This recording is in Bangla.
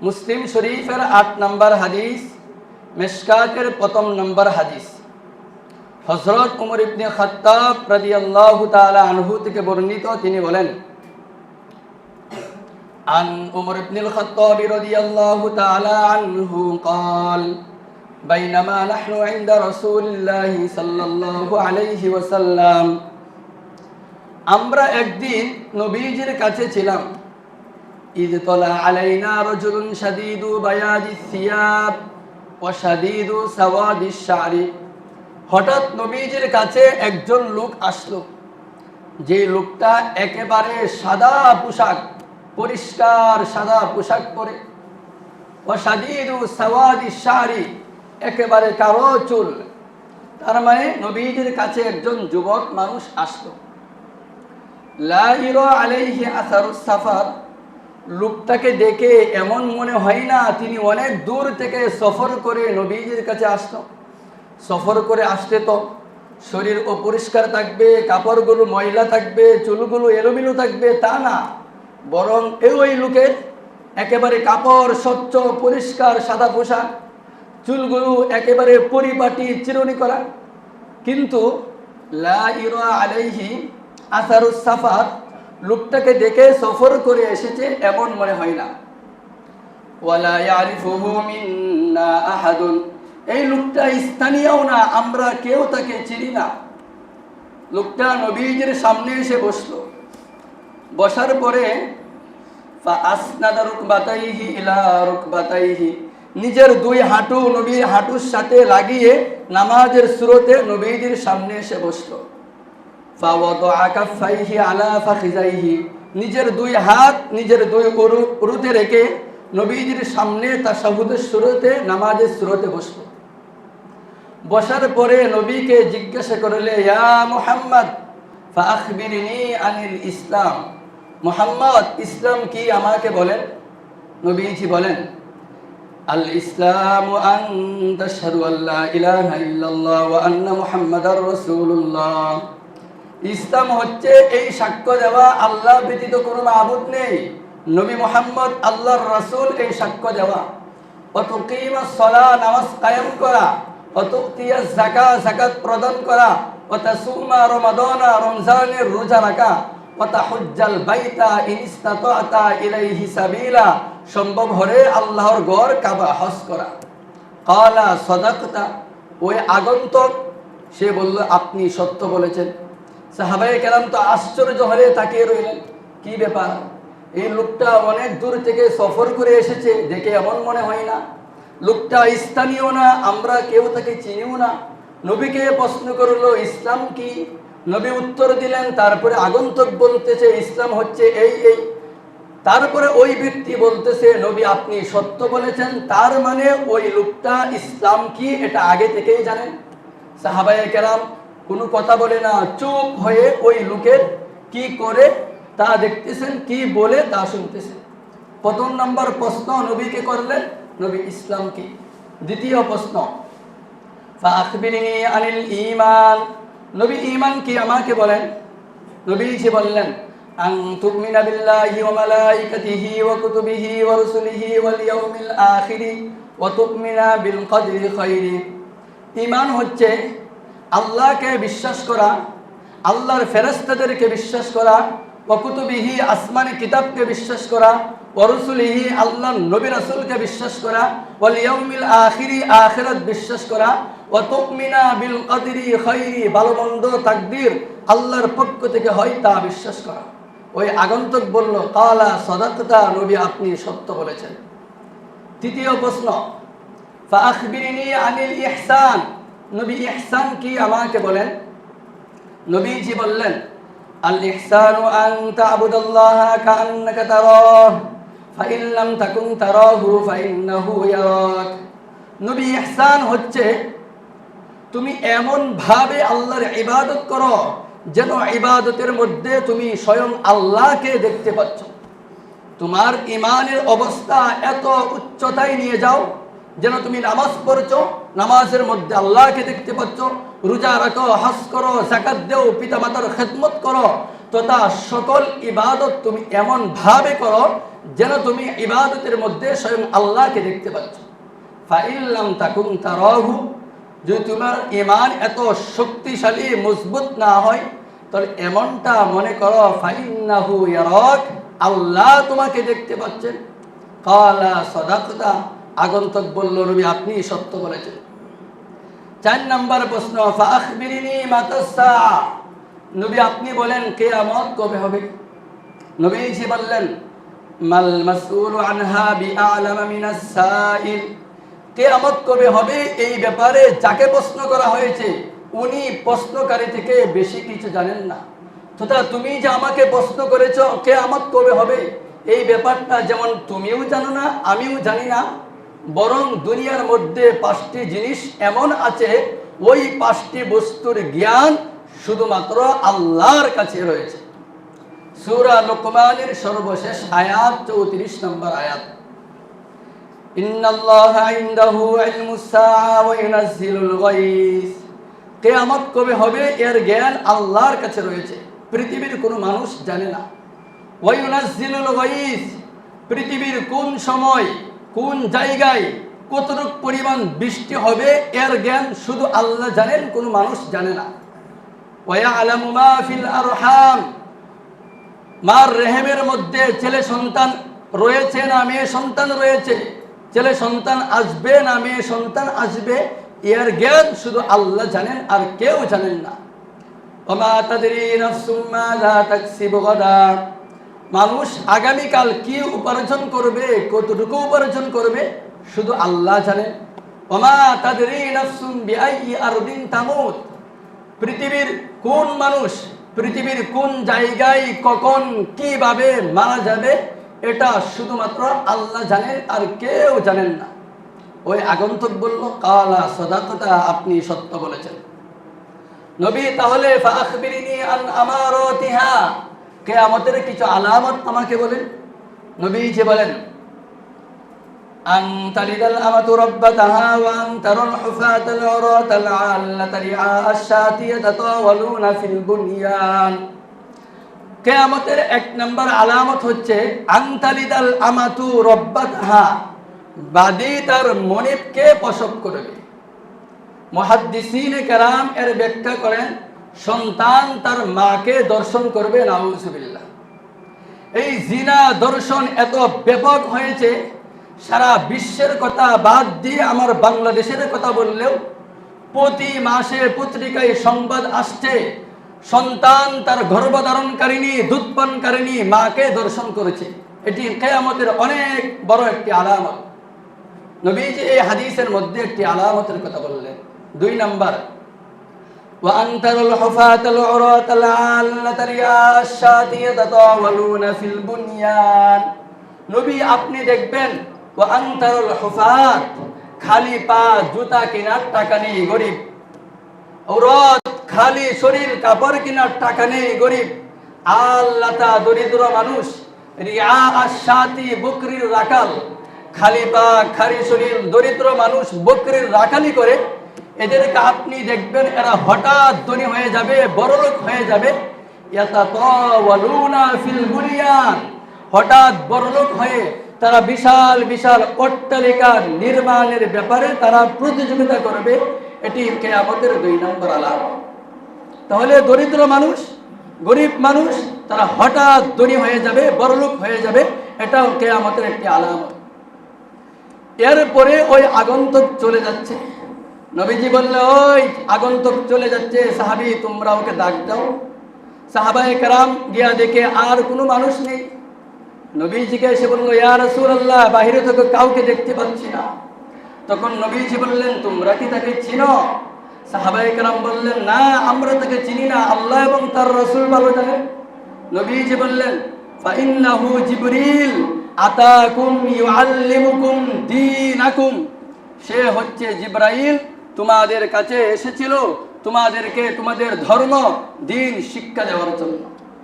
মুসলিম শরীফের 8 নম্বর হাদিস, মিশকাতের প্রথম নম্বর হাদিস। হযরত উমর ইবনে খাত্তাব রাদিয়াল্লাহু তাআলা আনহু থেকে বর্ণিত, তিনি বলেন, আন উমর ইবনুল খাত্তাব রাদিয়াল্লাহু তাআলা আনহু قال بينما نحن عند رسول الله صلى الله عليه وسلم, আমরা একদিন নবীজির কাছে ছিলাম। ইদ তলা আলাইনা রাজুলুন শাদীদু বায়াদিস সিয়াব ওয়া শাদীদু সাওয়াদিস শা'রি, হঠাৎ নবীজির কাছে একজন লোক আসলো, যে লোকটা একেবারে সাদা পোশাক, পরিষ্কার সাদা পোশাক পরে, ওয়া শাদীদু সাওয়াদিস শা'রি, একেবারে কালো চুল। তার মানে নবীজির কাছে একজন যুবক মানুষ আসলো। লা ইরা আলাইহি আসারুস সাফার, লোকটাকে দেখে এমন মনে হয় না তিনি অনেক দূর থেকে সফর করে নবীজির কাছে আসলো। সফর করে আসতে তো শরীর অপরিষ্কার থাকবে, কাপড়গুলো ময়লা থাকবে, চুলগুলো এলোমেলো থাকবে, তা না, বরং ওই লোকের একেবারে কাপড় স্বচ্ছ পরিষ্কার সাদা পোশাক, চুলগুলো একেবারে পরিপাটি চিরুনি করা। কিন্তু লা ইরা আলাইহি আসারুস সাফার, লোকটাকে দেখে সফর করে এসেছে এমন মনে হয় না। ওয়ালা ইয়ারিফুহু মিন্না আহাদুন, এই লোকটা স্থানীয় না, আমরা কেউ তাকে চিনি না। লোকটা নবীজির সামনে এসে বসলো। বসার পরে ফাআসনাদা রুকবাতাইহি ইলা রুকবাতাইহি, নিজের দুই হাঁটু নবীর হাঁটুর সাথে লাগিয়ে নামাজের সুরতে নবীজির সামনে এসে বসলো। ফাওয়াদা কাফাইহি আলা ফাখিজাইহি, নিজের দুই হাত নিজের দুই উরুতে রেখে নবীজির সামনে তাশাহুদের সুরতে নামাজের সুরতে বসলো। বসার পরে নবীকে জিজ্ঞাসা করলে, ইয়া মুহাম্মদ ফাআখবিরনি আনিল ইসলাম, মুহাম্মদ ইসলাম কি আমাকে বলেন। নবীজি বলেন, আল ইসলামু আন তাশহাদু আল্লা ইলাহা ইল্লাল্লাহ ওয়া আন্না মুহাম্মাদার রাসূলুল্লাহ, ইসলাম হচ্ছে এই সাক্ষ্য দেওয়া আল্লাহ ব্যতীত কোনো মাবুদ নেই, নবী মুহাম্মদ আল্লাহর রাসূল, এই সাক্ষ্য দেওয়া। ওয়া তুকিমাস সালাহ, নামাজ কায়েম করা। ওয়া তুতিয়াজ যাকাত, যাকাত প্রদান করা। ওয়া তাসুমা রমাদানা, রমজানের রোজা রাখা। ওয়া তাহুজ্জাল বাইতা ইন ইসতাতা'তা ইলাইহি সাবিলা, সম্ভব হলে আল্লাহর ঘর কাবা হজ করা। ক্বালা সাদাকতা, ওই আগন্তুক সে বলল, আপনি সত্য বলেছেন। সাহাবায়ে কেরাম তো আশ্চর্য হয়ে তাকিয়ে রইলেন, কি ব্যাপার, এই লোকটা অনেক দূর থেকে সফর করে এসেছে, দেখে এমন মনে হয় না। লোকটা স্থানীয় না, আমরা কেউ তাকে চিনিও না। নবীকে প্রশ্ন করলো, ইসলাম কি? নবী উত্তর দিলেন। তারপরে আগন্তুক বলতেছে, ইসলাম হচ্ছে এই এই। তারপরে ওই ব্যক্তি বলতেছে, নবী আপনি সত্য বলেছেন, তার মানে ওই লোকটা ইসলাম কি এটা আগে থেকেই জানেন। সাহাবায়ে কেরাম কোনো কথা বলে না, চুপ হয়ে ওই লোকের কি করে তা দেখতেছেন, কি বলে তা শুনতেছেন। প্রথম নম্বর প্রশ্ন নবীকে করলেন, নবী ইসলাম কি। দ্বিতীয় প্রশ্ন, ফাআখবিরনি আনিল ঈমান, নবী ঈমান কি আমাকে বলেন। নবীজি বললেন, আন তুমিনা বিল্লাহি ওয়া মালাইকাতিহি ওয়া কুতুবিহি ওয়া রুসুলিহি ওয়াল ইয়াউমিল আখির ওয়া তুমিনা বিল কদরি খাইরি, ঈমান হচ্ছে আল্লাহকে বিশ্বাস করা, আল্লাহর ফেরেশতাদেরকে বিশ্বাস করা, ওয়া কুতুবিহি আসমানি কিতাবকে বিশ্বাস করা, ওয়া রুসুলিহি আল্লাহর নবী রাসূলকে বিশ্বাস করা, ওয়াল ইয়াউমিল আখির আখিরাত বিশ্বাস করা, ওয়া তুমিনা বিল কদরি খাইরি, ভালো মন্দ তাকদীর আল্লাহর পক্ষ থেকে হয় তা বিশ্বাস করা। ওই আগন্তুক বলল, ক্বালা সাদাকতা, নবী আপনি সত্য বলেছেন। তৃতীয় প্রশ্ন, ফাআখবিরনি আনিল ইহসান, নবী ইহসান কি আমাকে বলেন। নবীজি বললেন, আল ইহসানু আন তা'বুদাল্লাহা কাআন্নাকা তারাহু ফাইন লাম তাকুন তারাহু ফাইন্নাহু ইয়ারাক, নবী ইহসান হচ্ছে তুমি এমন ভাবে আল্লাহর ইবাদত করো যেন ইবাদতের মধ্যে তুমি স্বয়ং আল্লাহকে দেখতে পাচ্ছ। তোমার ঈমানের অবস্থা এত উচ্চতায় নিয়ে যাও যেন তুমি নামাজ পড়ছো, নামাজের মধ্যে আল্লাহকে দেখতে পাচ্ছ, রোজা রাখো, হজ করো, যাকাত দাও, পিতামাতার খেদমত করো, তথা সকল ইবাদত তুমি এমন ভাবে করো যেন তুমি ইবাদতের মধ্যে স্বয়ং আল্লাহকে দেখতে পাচ্ছ। ফাইল্লাম তাকুন তারাহু, যদি তোমার ঈমান এত শক্তিশালী মজবুত না হয়, তাহলে এমনটা মনে করো ফাইন্নাহু ইয়ারাক, আল্লাহ তোমাকে দেখতে পাচ্ছেন। ক্বালা সাদাকতা, আগন্তুক বলল নবী আপনি সত্য বলেছেন। 4 নম্বর প্রশ্ন, ফাআখবিরিনি মাতাস সাআ, নবী আপনি বলেন কিয়ামত কবে হবে? নবীজি বললেন মাল মাসউলু আনহা বিআলামা মিনাস সাইল, কিয়ামত কবে হবে এই ব্যাপারে যাকে প্রশ্ন করা হয়েছে উনি প্রশ্নকারী থেকে বেশি কিছু জানেন না। তথা তুমি যে আমাকে প্রশ্ন করেছো কিয়ামত কবে হবে, এই ব্যাপারটা যেমন তুমিও জানো না আমিও জানি না, বরং দুনিয়ার মধ্যে 5টি জিনিস এমন আছে ওই 5টি বস্তুর জ্ঞান শুধুমাত্র আল্লাহর কাছে রয়েছে। সূরা লুকমানের সর্বশেষ আয়াত 34 নম্বর আয়াত, ইন্নাল্লাহা ইনদাহু ইলমুস সাআ ওয়া ইউনাজ্জিলুল গায়স, কিয়ামত কবে হবে এর জ্ঞান আল্লাহর কাছে রয়েছে, পৃথিবীর কোনো মানুষ জানে না। ওয়া ইউনাজ্জিলুল গায়স, পৃথিবীর কোন সময় কোন জায়গায় কতটুকু পরিমাণ বৃষ্টি হবে এর জ্ঞান শুধু আল্লাহ জানেন, কোনো মানুষ জানে না। ওয়া ইয়ালামু মা ফিল আরহাম, মার রেহেমের মধ্যে ছেলে সন্তান রয়েছে না মেয়ে সন্তান রয়েছে, ছেলে সন্তান আসবে না মেয়ে সন্তান আসবে, এর জ্ঞান শুধু আল্লাহ জানেন, আর কেউ জানেন না। ওমা তাদরি নাফসুম মাযা তাকসিবু গাদা, মানুষ আগামীকাল কি উপার্জন করবে, কতটুকু উপার্জন করবে শুধু আল্লাহ জানেন। ওমা তাদরি নাফসুম বিআইয়ি আরদিন তামুত, পৃথিবীর কোন মানুষ পৃথিবীর কোন জায়গায় কখন কিভাবে মারা যাবে এটা শুধুমাত্র আল্লাহ জানেন, আর কেউ জানেন না। ওই আগন্তুক বলল ক্বালা সাদাকতা, আপনি সত্য বলেছেন। নবী তাহলে ফাআখবিরিনি আন আমারাতিহা, কিয়ামতের কিছু আলামত আমাকে বলেন। নবীজি বলেন আন তালিদাল আমাতু রাব্বাতাহা ওয়া আন তারাল হুফাতাল উরাতাল আল্লাতা রিআ আশ-শাতি ইয়াতাতাওয়ালুনা ফিল বুনয়ান, কিয়ামতের 1 নম্বর আলামত হচ্ছে আন তালিদাল আমাতু রাব্বাতাহা, বাদী তার মনিবকে প্রসব করবে। মুহাদ্দিসিনে কেরাম এর ব্যাখ্যা করেন সন্তান তার মাকে দর্শন করবে, নাউজুবিল্লাহ। এই জিনা দর্শন এত ব্যাপক হয়েছে, সারা বিশ্বের কথা বাদ দিয়ে আমার বাংলাদেশের কথা বললেও প্রতি মাসে পত্রিকায় সংবাদ আসছে সন্তান তার গর্ভধারণকারিণী দুধপানকারিণী মাকে দর্শন করেছে। এটি কিয়ামতের অনেক বড় একটি আলামত। নবীজি এই হাদিসের মধ্যে একটি আলামতের কথা বললেন। 2 নম্বর, ওয়া আনতারুল হুফাতাল উরাতাল আল্লাতা রিআ আশ-শাতি ইয়াতাতাওয়ালুনা ফিল বুনয়ান, নবী আপনি দেখবেন ওয়া আনতারুল হুফাত, খালি পা জুতা কেনার টাকা নেই গরিব, উরাত খালি শরীর কাপড় কেনার টাকা নেই গরিব, আল্লাতা দরিদ্র মানুষ, রিআ আশ-শাতি বকরির রাখাল, খালি পা খালি শরীর দরিদ্র মানুষ বকরির রাখালি করে, এদেরকে আপনি দেখবেন এরা হঠাৎ ধনী হয়ে যাবে, বড়লোক হয়ে যাবে। ইয়াতাতাওয়ালুনা ফিল বুনয়ান, হঠাৎ বড়লোক হয়ে তারা বিশাল বিশাল অট্টালিকা নির্মাণের ব্যাপারে তারা প্রতিযোগিতা করবে। এটি কিয়ামতের 2 নম্বর আলামত। তাহলে দরিদ্র মানুষ গরিব মানুষ তারা হঠাৎ ধনী হয়ে যাবে, বড়লোক হয়ে যাবে, এটাও কিয়ামতের একটি আলামত। এরপরে ওই আগন্তুক চলে যাচ্ছে, নবীজি বললে ওই আগন্তুক চলে যাচ্ছে, সাহাবী তোমরা ওকে ডাক দাও। সাহাবায়ে কেরাম গিয়া দেখে আর কোনো মানুষ নেই। নবীজিকে এসে বলল ইয়া রাসূলুল্লাহ, বাইরে থেকে কাউকে দেখতে পাচ্ছি না। তখন নবীজি বললেন তোমরা কি তাকে চিনো? সাহাবায়ে কেরাম বললেন না, আমরা তাকে চিনি না, আল্লাহ এবং তার রাসূল ভালো জানেন। নবীজি বললেন ফাইন্নাহু জিবরিল আতাকুম ইউআল্লিমুকুম দীনাকুম, সে হচ্ছে জিবরাইল, তোমাদের কাছে এসেছিল তোমাদেরকে তোমাদের ধর্ম দিন শিক্ষা দেওয়ার জন্য।